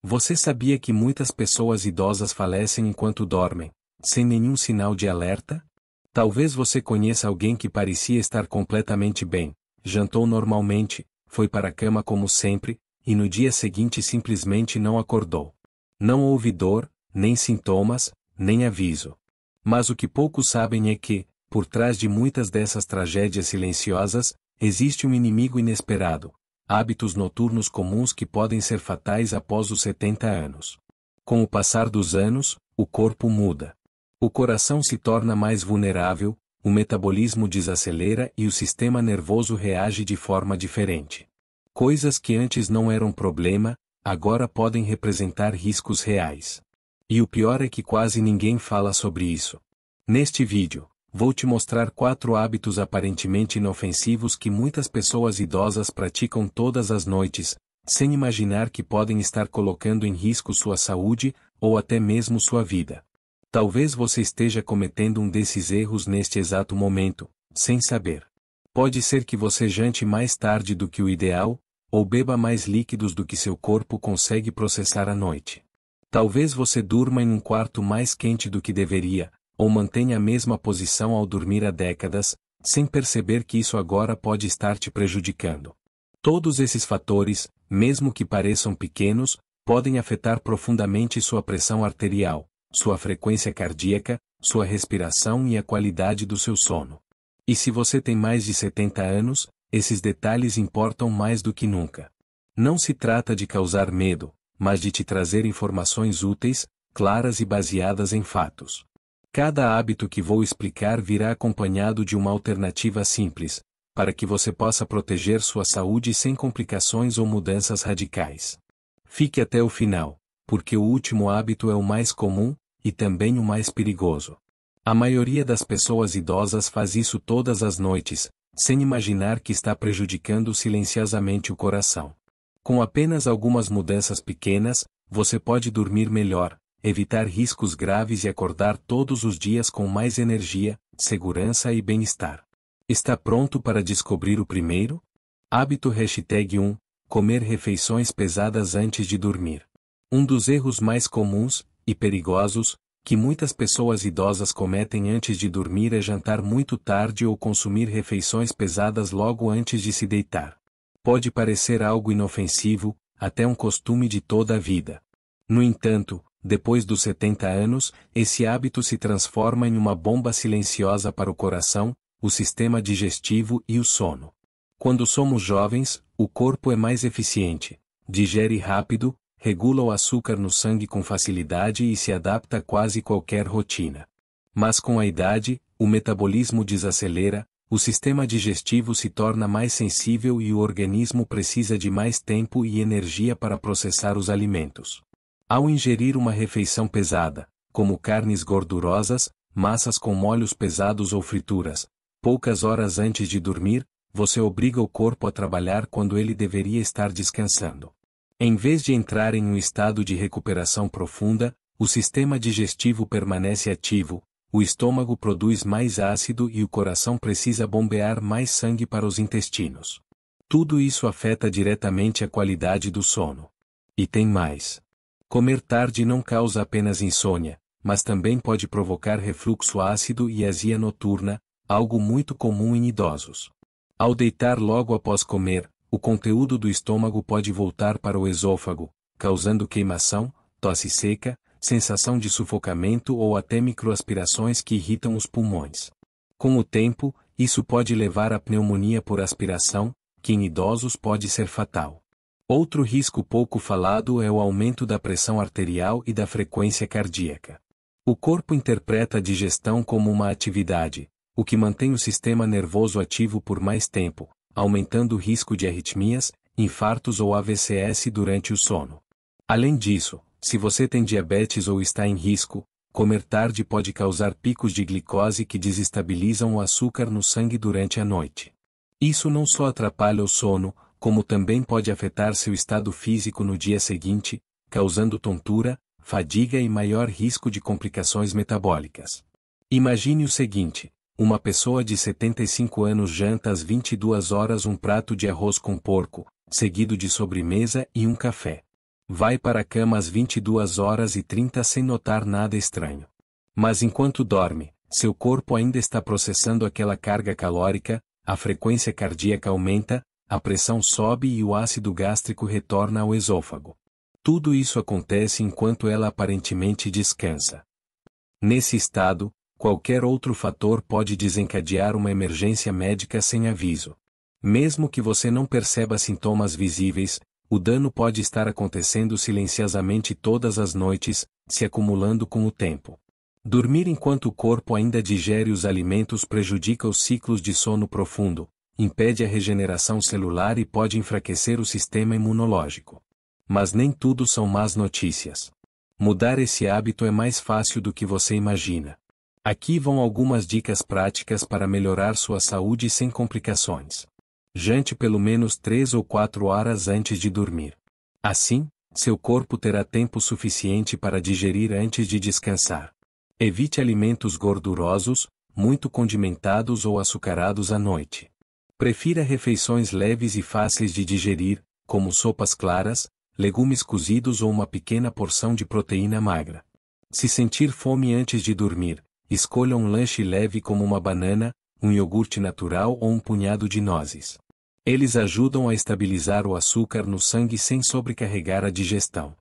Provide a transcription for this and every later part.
Você sabia que muitas pessoas idosas falecem enquanto dormem, sem nenhum sinal de alerta? Talvez você conheça alguém que parecia estar completamente bem, jantou normalmente, foi para a cama como sempre, e no dia seguinte simplesmente não acordou. Não houve dor, nem sintomas, nem aviso. Mas o que poucos sabem é que, por trás de muitas dessas tragédias silenciosas, existe um inimigo inesperado: hábitos noturnos comuns que podem ser fatais após os 70 anos. Com o passar dos anos, o corpo muda. O coração se torna mais vulnerável, o metabolismo desacelera e o sistema nervoso reage de forma diferente. Coisas que antes não eram problema, agora podem representar riscos reais. E o pior é que quase ninguém fala sobre isso. Neste vídeo, vou te mostrar 4 hábitos aparentemente inofensivos que muitas pessoas idosas praticam todas as noites, sem imaginar que podem estar colocando em risco sua saúde, ou até mesmo sua vida. Talvez você esteja cometendo um desses erros neste exato momento, sem saber. Pode ser que você jante mais tarde do que o ideal, ou beba mais líquidos do que seu corpo consegue processar à noite. Talvez você durma em um quarto mais quente do que deveria, ou mantenha a mesma posição ao dormir há décadas, sem perceber que isso agora pode estar te prejudicando. Todos esses fatores, mesmo que pareçam pequenos, podem afetar profundamente sua pressão arterial, sua frequência cardíaca, sua respiração e a qualidade do seu sono. E se você tem mais de 70 anos, esses detalhes importam mais do que nunca. Não se trata de causar medo, mas de te trazer informações úteis, claras e baseadas em fatos. Cada hábito que vou explicar virá acompanhado de uma alternativa simples, para que você possa proteger sua saúde sem complicações ou mudanças radicais. Fique até o final, porque o último hábito é o mais comum, e também o mais perigoso. A maioria das pessoas idosas faz isso todas as noites, sem imaginar que está prejudicando silenciosamente o coração. Com apenas algumas mudanças pequenas, você pode dormir melhor, evitar riscos graves e acordar todos os dias com mais energia, segurança e bem-estar. Está pronto para descobrir o primeiro? Hábito #1: Comer refeições pesadas antes de dormir. Um dos erros mais comuns, e perigosos, que muitas pessoas idosas cometem antes de dormir é jantar muito tarde ou consumir refeições pesadas logo antes de se deitar. Pode parecer algo inofensivo, até um costume de toda a vida. No entanto, depois dos 70 anos, esse hábito se transforma em uma bomba silenciosa para o coração, o sistema digestivo e o sono. Quando somos jovens, o corpo é mais eficiente, digere rápido, regula o açúcar no sangue com facilidade e se adapta a quase qualquer rotina. Mas com a idade, o metabolismo desacelera, o sistema digestivo se torna mais sensível e o organismo precisa de mais tempo e energia para processar os alimentos. Ao ingerir uma refeição pesada, como carnes gordurosas, massas com molhos pesados ou frituras, poucas horas antes de dormir, você obriga o corpo a trabalhar quando ele deveria estar descansando. Em vez de entrar em um estado de recuperação profunda, o sistema digestivo permanece ativo, o estômago produz mais ácido e o coração precisa bombear mais sangue para os intestinos. Tudo isso afeta diretamente a qualidade do sono. E tem mais. Comer tarde não causa apenas insônia, mas também pode provocar refluxo ácido e azia noturna, algo muito comum em idosos. Ao deitar logo após comer, o conteúdo do estômago pode voltar para o esôfago, causando queimação, tosse seca, sensação de sufocamento ou até microaspirações que irritam os pulmões. Com o tempo, isso pode levar à pneumonia por aspiração, que em idosos pode ser fatal. Outro risco pouco falado é o aumento da pressão arterial e da frequência cardíaca. O corpo interpreta a digestão como uma atividade, o que mantém o sistema nervoso ativo por mais tempo, aumentando o risco de arritmias, infartos ou AVCs durante o sono. Além disso, se você tem diabetes ou está em risco, comer tarde pode causar picos de glicose que desestabilizam o açúcar no sangue durante a noite. Isso não só atrapalha o sono, como também pode afetar seu estado físico no dia seguinte, causando tontura, fadiga e maior risco de complicações metabólicas. Imagine o seguinte: uma pessoa de 75 anos janta às 22 horas um prato de arroz com porco, seguido de sobremesa e um café. Vai para a cama às 22h30 sem notar nada estranho. Mas enquanto dorme, seu corpo ainda está processando aquela carga calórica, a frequência cardíaca aumenta, a pressão sobe e o ácido gástrico retorna ao esôfago. Tudo isso acontece enquanto ela aparentemente descansa. Nesse estado, qualquer outro fator pode desencadear uma emergência médica sem aviso. Mesmo que você não perceba sintomas visíveis, o dano pode estar acontecendo silenciosamente todas as noites, se acumulando com o tempo. Dormir enquanto o corpo ainda digere os alimentos prejudica os ciclos de sono profundo, impede a regeneração celular e pode enfraquecer o sistema imunológico. Mas nem tudo são más notícias. Mudar esse hábito é mais fácil do que você imagina. Aqui vão algumas dicas práticas para melhorar sua saúde sem complicações. Jante pelo menos 3 ou 4 horas antes de dormir. Assim, seu corpo terá tempo suficiente para digerir antes de descansar. Evite alimentos gordurosos, muito condimentados ou açucarados à noite. Prefira refeições leves e fáceis de digerir, como sopas claras, legumes cozidos ou uma pequena porção de proteína magra. Se sentir fome antes de dormir, escolha um lanche leve como uma banana, um iogurte natural ou um punhado de nozes. Eles ajudam a estabilizar o açúcar no sangue sem sobrecarregar a digestão.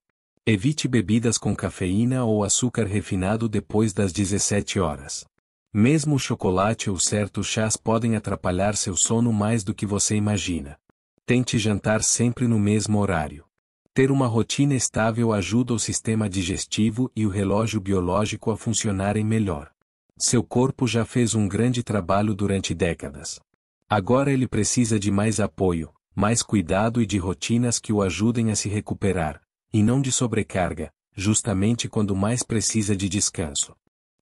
Evite bebidas com cafeína ou açúcar refinado depois das 17 horas. Mesmo o chocolate ou certos chás podem atrapalhar seu sono mais do que você imagina. Tente jantar sempre no mesmo horário. Ter uma rotina estável ajuda o sistema digestivo e o relógio biológico a funcionarem melhor. Seu corpo já fez um grande trabalho durante décadas. Agora ele precisa de mais apoio, mais cuidado e de rotinas que o ajudem a se recuperar, e não de sobrecarga, justamente quando mais precisa de descanso.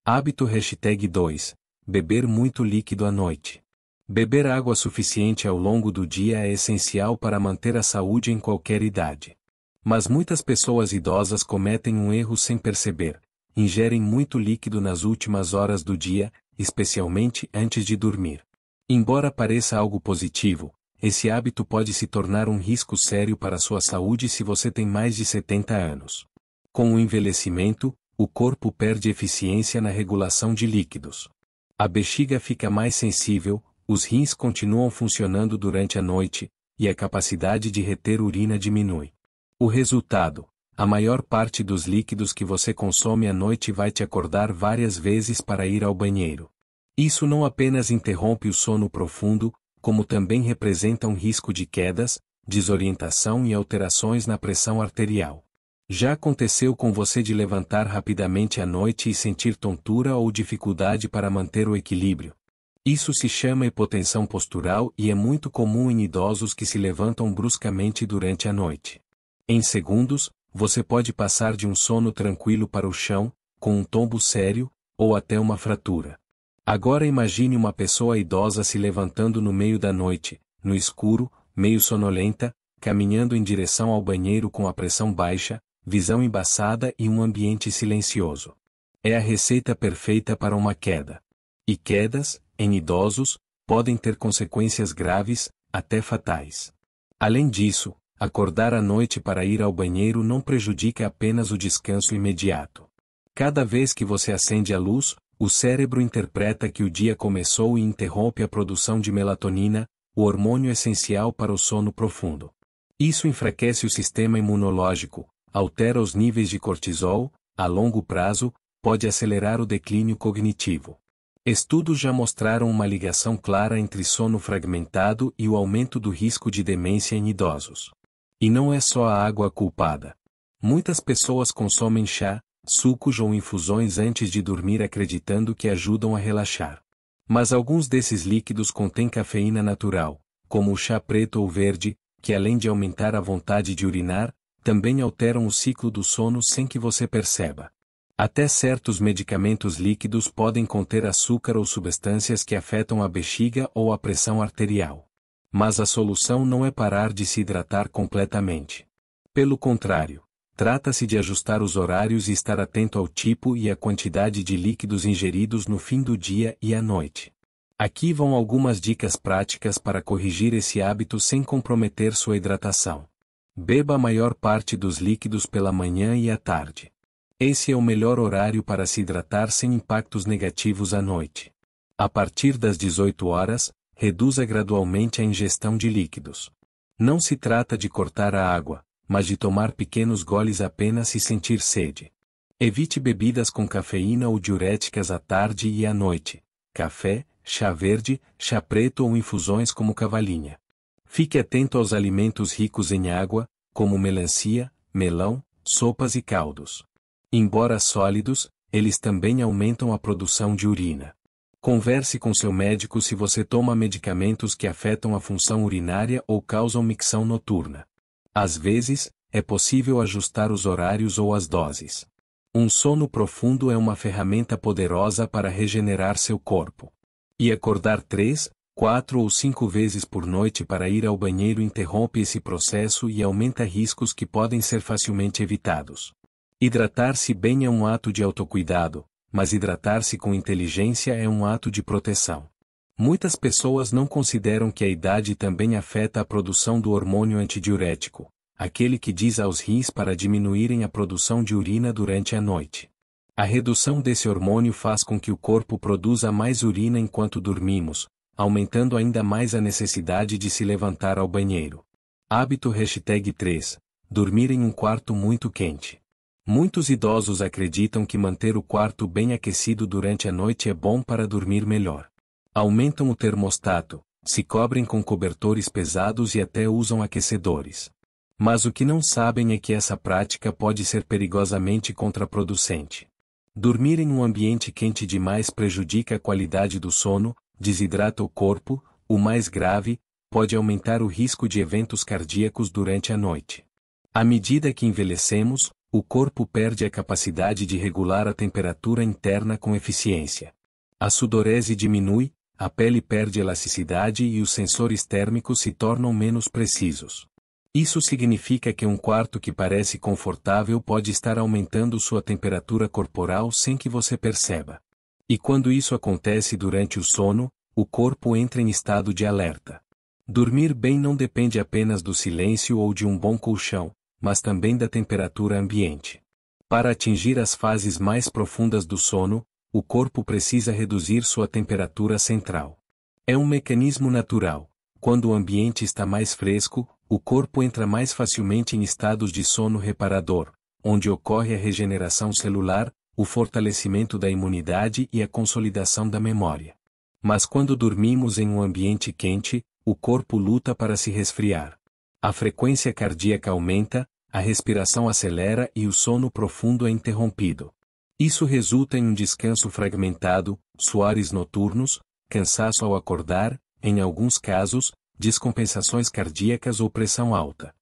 Hábito #2. Beber muito líquido à noite. Beber água suficiente ao longo do dia é essencial para manter a saúde em qualquer idade. Mas muitas pessoas idosas cometem um erro sem perceber: ingerem muito líquido nas últimas horas do dia, especialmente antes de dormir. Embora pareça algo positivo, esse hábito pode se tornar um risco sério para a sua saúde se você tem mais de 70 anos. Com o envelhecimento, o corpo perde eficiência na regulação de líquidos. A bexiga fica mais sensível, os rins continuam funcionando durante a noite, e a capacidade de reter urina diminui. O resultado: a maior parte dos líquidos que você consome à noite vai te acordar várias vezes para ir ao banheiro. Isso não apenas interrompe o sono profundo, como também representa um risco de quedas, desorientação e alterações na pressão arterial. Já aconteceu com você de levantar rapidamente à noite e sentir tontura ou dificuldade para manter o equilíbrio? Isso se chama hipotensão postural e é muito comum em idosos que se levantam bruscamente durante a noite. Em segundos, você pode passar de um sono tranquilo para o chão, com um tombo sério, ou até uma fratura. Agora imagine uma pessoa idosa se levantando no meio da noite, no escuro, meio sonolenta, caminhando em direção ao banheiro com a pressão baixa, visão embaçada e um ambiente silencioso. É a receita perfeita para uma queda. E quedas, em idosos, podem ter consequências graves, até fatais. Além disso, acordar à noite para ir ao banheiro não prejudica apenas o descanso imediato. Cada vez que você acende a luz, o cérebro interpreta que o dia começou e interrompe a produção de melatonina, o hormônio essencial para o sono profundo. Isso enfraquece o sistema imunológico, altera os níveis de cortisol, a longo prazo, pode acelerar o declínio cognitivo. Estudos já mostraram uma ligação clara entre sono fragmentado e o aumento do risco de demência em idosos. E não é só a água a culpada. Muitas pessoas consomem chá, sucos ou infusões antes de dormir acreditando que ajudam a relaxar. Mas alguns desses líquidos contêm cafeína natural, como o chá preto ou verde, que além de aumentar a vontade de urinar, também alteram o ciclo do sono sem que você perceba. Até certos medicamentos líquidos podem conter açúcar ou substâncias que afetam a bexiga ou a pressão arterial. Mas a solução não é parar de se hidratar completamente. Pelo contrário, trata-se de ajustar os horários e estar atento ao tipo e à quantidade de líquidos ingeridos no fim do dia e à noite. Aqui vão algumas dicas práticas para corrigir esse hábito sem comprometer sua hidratação. Beba a maior parte dos líquidos pela manhã e à tarde. Esse é o melhor horário para se hidratar sem impactos negativos à noite. A partir das 18 horas, reduza gradualmente a ingestão de líquidos. Não se trata de cortar a água, mas de tomar pequenos goles apenas se sentir sede. Evite bebidas com cafeína ou diuréticas à tarde e à noite. Café, chá verde, chá preto ou infusões como cavalinha. Fique atento aos alimentos ricos em água, como melancia, melão, sopas e caldos. Embora sólidos, eles também aumentam a produção de urina. Converse com seu médico se você toma medicamentos que afetam a função urinária ou causam micção noturna. Às vezes, é possível ajustar os horários ou as doses. Um sono profundo é uma ferramenta poderosa para regenerar seu corpo. E acordar 3, 4 ou 5 vezes por noite para ir ao banheiro interrompe esse processo e aumenta riscos que podem ser facilmente evitados. Hidratar-se bem é um ato de autocuidado, mas hidratar-se com inteligência é um ato de proteção. Muitas pessoas não consideram que a idade também afeta a produção do hormônio antidiurético, aquele que diz aos rins para diminuírem a produção de urina durante a noite. A redução desse hormônio faz com que o corpo produza mais urina enquanto dormimos, aumentando ainda mais a necessidade de se levantar ao banheiro. Hábito #3. Dormir em um quarto muito quente. Muitos idosos acreditam que manter o quarto bem aquecido durante a noite é bom para dormir melhor. Aumentam o termostato, se cobrem com cobertores pesados e até usam aquecedores. Mas o que não sabem é que essa prática pode ser perigosamente contraproducente. Dormir em um ambiente quente demais prejudica a qualidade do sono, desidrata o corpo, o mais grave, pode aumentar o risco de eventos cardíacos durante a noite. À medida que envelhecemos, o corpo perde a capacidade de regular a temperatura interna com eficiência. A sudorese diminui, a pele perde elasticidade e os sensores térmicos se tornam menos precisos. Isso significa que um quarto que parece confortável pode estar aumentando sua temperatura corporal sem que você perceba. E quando isso acontece durante o sono, o corpo entra em estado de alerta. Dormir bem não depende apenas do silêncio ou de um bom colchão, mas também da temperatura ambiente. Para atingir as fases mais profundas do sono, o corpo precisa reduzir sua temperatura central. É um mecanismo natural. Quando o ambiente está mais fresco, o corpo entra mais facilmente em estados de sono reparador, onde ocorre a regeneração celular, o fortalecimento da imunidade e a consolidação da memória. Mas quando dormimos em um ambiente quente, o corpo luta para se resfriar. A frequência cardíaca aumenta, a respiração acelera e o sono profundo é interrompido. Isso resulta em um descanso fragmentado, suores noturnos, cansaço ao acordar, em alguns casos, descompensações cardíacas ou pressão alta.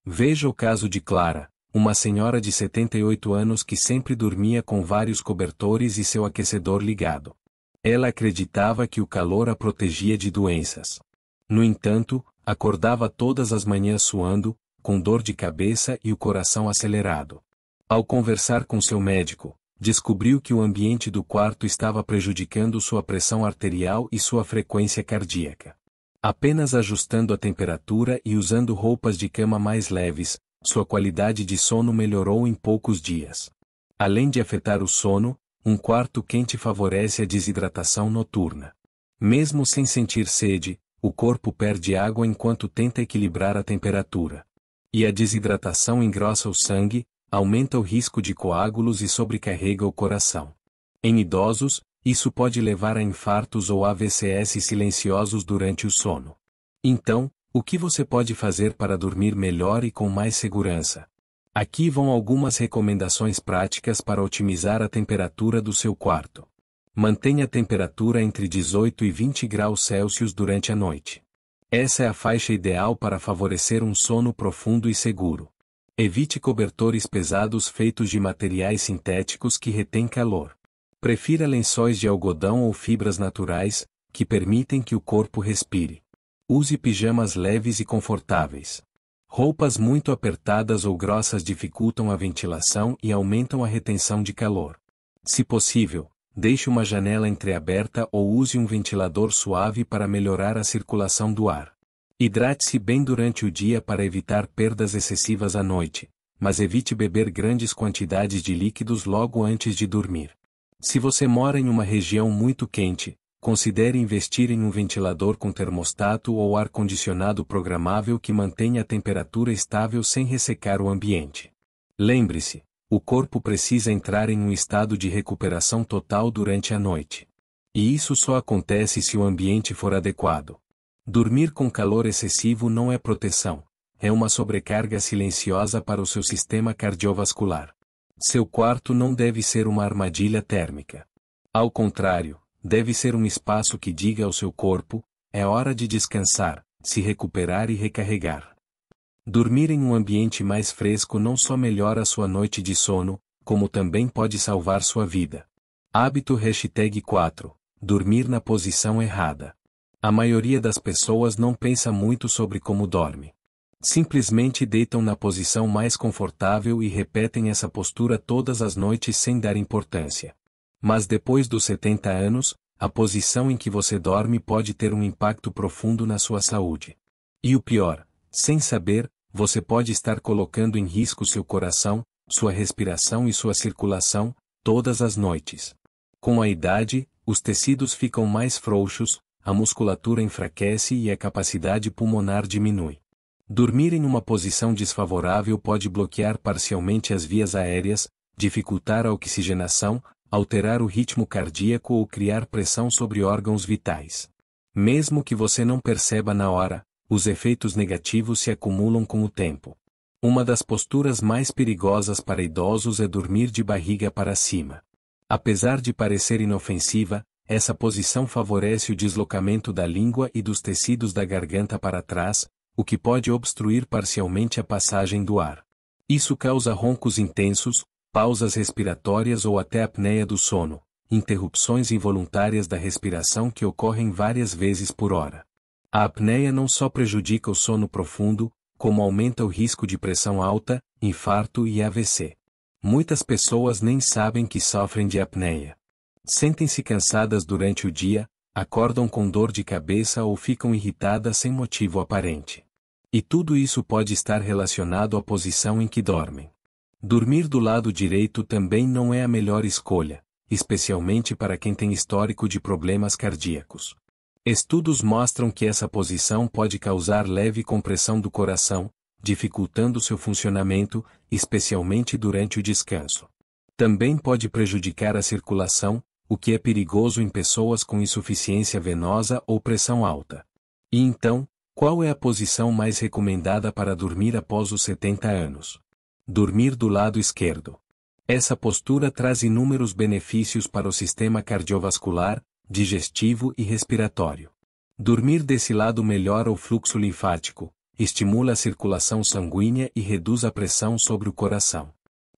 Veja o caso de Clara, uma senhora de 78 anos que sempre dormia com vários cobertores e seu aquecedor ligado. Ela acreditava que o calor a protegia de doenças. No entanto, acordava todas as manhãs suando, com dor de cabeça e o coração acelerado. Ao conversar com seu médico, descobriu que o ambiente do quarto estava prejudicando sua pressão arterial e sua frequência cardíaca. Apenas ajustando a temperatura e usando roupas de cama mais leves, sua qualidade de sono melhorou em poucos dias. Além de afetar o sono, um quarto quente favorece a desidratação noturna. Mesmo sem sentir sede, o corpo perde água enquanto tenta equilibrar a temperatura. E a desidratação engrossa o sangue, aumenta o risco de coágulos e sobrecarrega o coração. Em idosos, isso pode levar a infartos ou AVCs silenciosos durante o sono. Então, o que você pode fazer para dormir melhor e com mais segurança? Aqui vão algumas recomendações práticas para otimizar a temperatura do seu quarto. Mantenha a temperatura entre 18 e 20 graus Celsius durante a noite. Essa é a faixa ideal para favorecer um sono profundo e seguro. Evite cobertores pesados feitos de materiais sintéticos que retêm calor. Prefira lençóis de algodão ou fibras naturais, que permitem que o corpo respire. Use pijamas leves e confortáveis. Roupas muito apertadas ou grossas dificultam a ventilação e aumentam a retenção de calor. Se possível, deixe uma janela entreaberta ou use um ventilador suave para melhorar a circulação do ar. Hidrate-se bem durante o dia para evitar perdas excessivas à noite, mas evite beber grandes quantidades de líquidos logo antes de dormir. Se você mora em uma região muito quente, considere investir em um ventilador com termostato ou ar-condicionado programável que mantenha a temperatura estável sem ressecar o ambiente. Lembre-se, o corpo precisa entrar em um estado de recuperação total durante a noite. E isso só acontece se o ambiente for adequado. Dormir com calor excessivo não é proteção, é uma sobrecarga silenciosa para o seu sistema cardiovascular. Seu quarto não deve ser uma armadilha térmica. Ao contrário, deve ser um espaço que diga ao seu corpo: é hora de descansar, se recuperar e recarregar. Dormir em um ambiente mais fresco não só melhora sua noite de sono, como também pode salvar sua vida. Hábito #4. Dormir na posição errada. A maioria das pessoas não pensa muito sobre como dorme. Simplesmente deitam na posição mais confortável e repetem essa postura todas as noites sem dar importância. Mas depois dos 70 anos, a posição em que você dorme pode ter um impacto profundo na sua saúde. E o pior, sem saber, você pode estar colocando em risco seu coração, sua respiração e sua circulação, todas as noites. Com a idade, os tecidos ficam mais frouxos, a musculatura enfraquece e a capacidade pulmonar diminui. Dormir em uma posição desfavorável pode bloquear parcialmente as vias aéreas, dificultar a oxigenação, alterar o ritmo cardíaco ou criar pressão sobre órgãos vitais. Mesmo que você não perceba na hora, os efeitos negativos se acumulam com o tempo. Uma das posturas mais perigosas para idosos é dormir de barriga para cima. Apesar de parecer inofensiva, essa posição favorece o deslocamento da língua e dos tecidos da garganta para trás, o que pode obstruir parcialmente a passagem do ar. Isso causa roncos intensos, pausas respiratórias ou até apneia do sono, interrupções involuntárias da respiração que ocorrem várias vezes por hora. A apneia não só prejudica o sono profundo, como aumenta o risco de pressão alta, infarto e AVC. Muitas pessoas nem sabem que sofrem de apneia. Sentem-se cansadas durante o dia, acordam com dor de cabeça ou ficam irritadas sem motivo aparente. E tudo isso pode estar relacionado à posição em que dormem. Dormir do lado direito também não é a melhor escolha, especialmente para quem tem histórico de problemas cardíacos. Estudos mostram que essa posição pode causar leve compressão do coração, dificultando seu funcionamento, especialmente durante o descanso. Também pode prejudicar a circulação, o que é perigoso em pessoas com insuficiência venosa ou pressão alta. E então, qual é a posição mais recomendada para dormir após os 70 anos? Dormir do lado esquerdo. Essa postura traz inúmeros benefícios para o sistema cardiovascular, digestivo e respiratório. Dormir desse lado melhora o fluxo linfático, estimula a circulação sanguínea e reduz a pressão sobre o coração.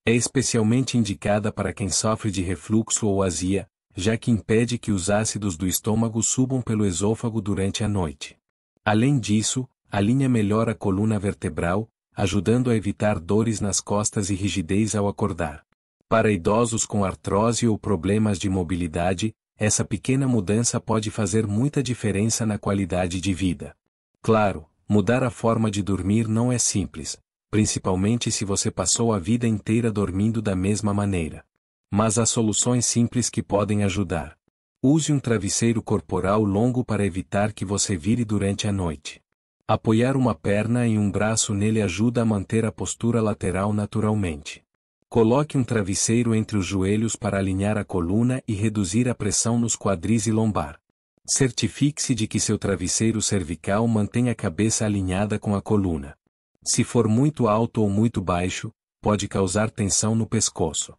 É especialmente indicada para quem sofre de refluxo ou azia, já que impede que os ácidos do estômago subam pelo esôfago durante a noite. Além disso, alinha melhor a coluna vertebral, ajudando a evitar dores nas costas e rigidez ao acordar. Para idosos com artrose ou problemas de mobilidade, essa pequena mudança pode fazer muita diferença na qualidade de vida. Claro, mudar a forma de dormir não é simples, principalmente se você passou a vida inteira dormindo da mesma maneira. Mas há soluções simples que podem ajudar. Use um travesseiro corporal longo para evitar que você vire durante a noite. Apoiar uma perna e um braço nele ajuda a manter a postura lateral naturalmente. Coloque um travesseiro entre os joelhos para alinhar a coluna e reduzir a pressão nos quadris e lombar. Certifique-se de que seu travesseiro cervical mantenha a cabeça alinhada com a coluna. Se for muito alto ou muito baixo, pode causar tensão no pescoço.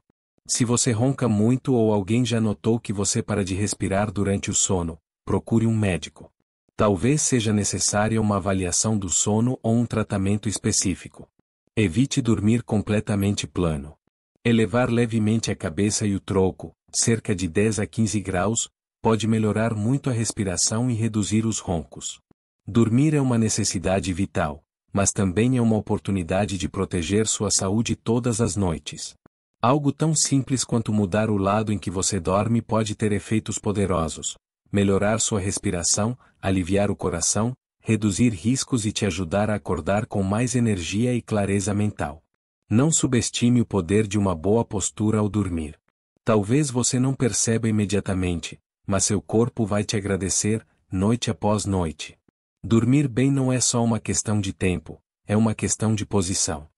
Se você ronca muito ou alguém já notou que você para de respirar durante o sono, procure um médico. Talvez seja necessária uma avaliação do sono ou um tratamento específico. Evite dormir completamente plano. Elevar levemente a cabeça e o tronco, cerca de 10 a 15 graus, pode melhorar muito a respiração e reduzir os roncos. Dormir é uma necessidade vital, mas também é uma oportunidade de proteger sua saúde todas as noites. Algo tão simples quanto mudar o lado em que você dorme pode ter efeitos poderosos. Melhorar sua respiração, aliviar o coração, reduzir riscos e te ajudar a acordar com mais energia e clareza mental. Não subestime o poder de uma boa postura ao dormir. Talvez você não perceba imediatamente, mas seu corpo vai te agradecer, noite após noite. Dormir bem não é só uma questão de tempo, é uma questão de posição.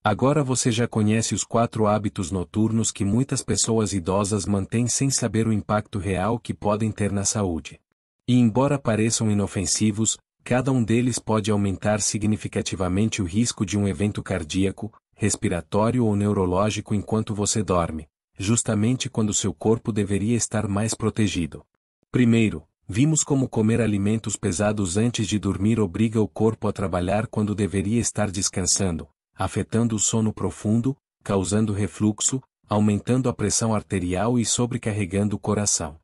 Agora você já conhece os 4 hábitos noturnos que muitas pessoas idosas mantêm sem saber o impacto real que podem ter na saúde. E embora pareçam inofensivos, cada um deles pode aumentar significativamente o risco de um evento cardíaco, respiratório ou neurológico enquanto você dorme, justamente quando seu corpo deveria estar mais protegido. Primeiro, vimos como comer alimentos pesados antes de dormir obriga o corpo a trabalhar quando deveria estar descansando, afetando o sono profundo, causando refluxo, aumentando a pressão arterial e sobrecarregando o coração.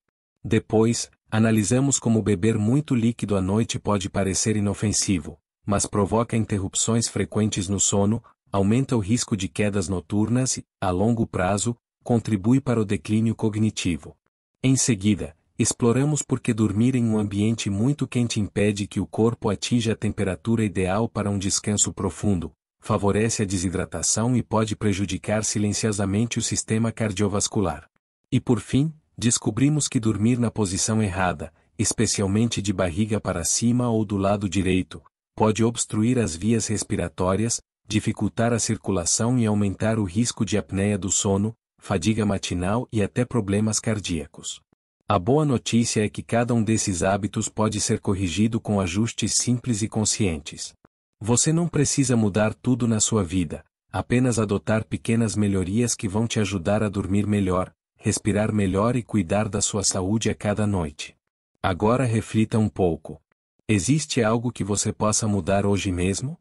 Depois, analisamos como beber muito líquido à noite pode parecer inofensivo, mas provoca interrupções frequentes no sono, aumenta o risco de quedas noturnas e, a longo prazo, contribui para o declínio cognitivo. Em seguida, exploramos por que dormir em um ambiente muito quente impede que o corpo atinja a temperatura ideal para um descanso profundo, favorece a desidratação e pode prejudicar silenciosamente o sistema cardiovascular. E por fim, descobrimos que dormir na posição errada, especialmente de barriga para cima ou do lado direito, pode obstruir as vias respiratórias, dificultar a circulação e aumentar o risco de apneia do sono, fadiga matinal e até problemas cardíacos. A boa notícia é que cada um desses hábitos pode ser corrigido com ajustes simples e conscientes. Você não precisa mudar tudo na sua vida, apenas adotar pequenas melhorias que vão te ajudar a dormir melhor, respirar melhor e cuidar da sua saúde a cada noite. Agora reflita um pouco. Existe algo que você possa mudar hoje mesmo?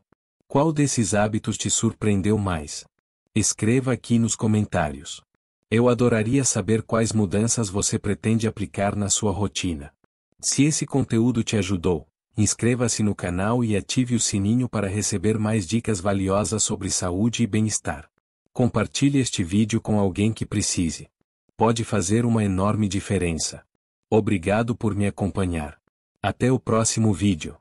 Qual desses hábitos te surpreendeu mais? Escreva aqui nos comentários. Eu adoraria saber quais mudanças você pretende aplicar na sua rotina. Se esse conteúdo te ajudou, inscreva-se no canal e ative o sininho para receber mais dicas valiosas sobre saúde e bem-estar. Compartilhe este vídeo com alguém que precise. Pode fazer uma enorme diferença. Obrigado por me acompanhar. Até o próximo vídeo.